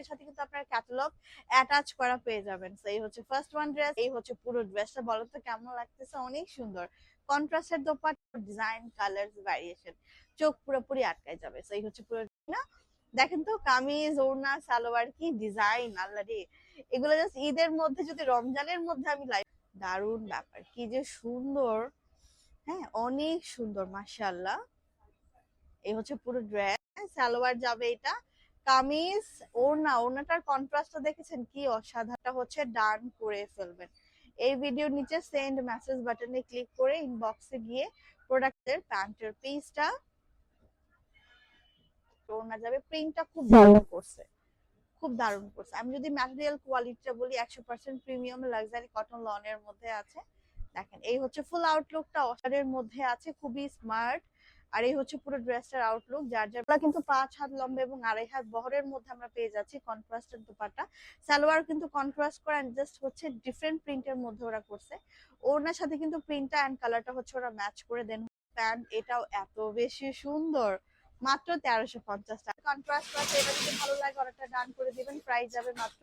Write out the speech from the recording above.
আউটলুকের সাথে কিন্তু আপনার ক্যাটালগ অ্যাটাচ করা পেয়ে যাবেন। তো এই হচ্ছে ফার্স্ট ওয়ান ড্রেস, এই হচ্ছে পুরো ড্রেসটা। বলো তো কেমন লাগতেছে? অনেক সুন্দর কন্ট্রাস্টের দোপাট্টা, ডিজাইন, কালার ভ্যারিয়েশন, চোখ পুরোপুরি আটকায় যাবে। তো এই হচ্ছে পুরো না। দেখেন তো কামিজ, ওড়না, সালোয়ার, কি ডিজাইন! আল্লাহ রে, এগুলো জাস্ট ঈদের মধ্যে, যদি রমজানের মধ্যে আমি লাইভ, দারুণ ব্যাপার, কি যে সুন্দর। হ্যাঁ, অনেক সুন্দর মাশাআল্লাহ। এই হচ্ছে পুরো ড্রেস, সালোয়ার যাবে এটা, কামিজ, ওড়না, ওড়নাটার কন্ট্রাস্টটা দেখেছেন কি অসাধারণ। হচ্ছে ডান করে ফেলবেন। এই ভিডিওর নিচে সেন্ড মেসেজ বাটনে ক্লিক করে ইনবক্সে গিয়ে প্রোডাক্টের প্যান্টের পিসটা, ওড়না যাবে। প্রিন্টটা খুব দারুণ করছে, খুব দারুণ করছে। আমি যদি ম্যাটেরিয়াল কোয়ালিটিটা বলি, 100% প্রিমিয়াম লাক্সারি কটন লনের মধ্যে আছে। দেখেন এই হচ্ছে ফুল আউটলুকটা, অসারের মধ্যে আছে, খুবই স্মার্ট। আর এই হচ্ছে পুরো ড্রেসটার আউটলুক। যার যার কিন্তু 5 হাত লম্বা এবং 2.5 হাত বহরের মধ্যে আমরা পেয়ে যাচ্ছি কন্ট্রাস্টের দুপাট্টা। সালোয়ার কিন্তু কন্ট্রাস্ট করা, জাস্ট হচ্ছে ডিফারেন্ট প্রিন্টের মধ্যে ওরা করছে। ওড়নার সাথে কিন্তু প্রিন্টটা এন্ড কালারটা হচ্ছে ওরা ম্যাচ করে দেন। প্যান্ট এটাও এত বেশি সুন্দর, মাত্র 1350 টাকা। কন্ট্রাস্ট করা, এটা যদি ভালো লাগে অর্ডারটা ডান করে দিবেন। প্রাইস যাবে মাত্র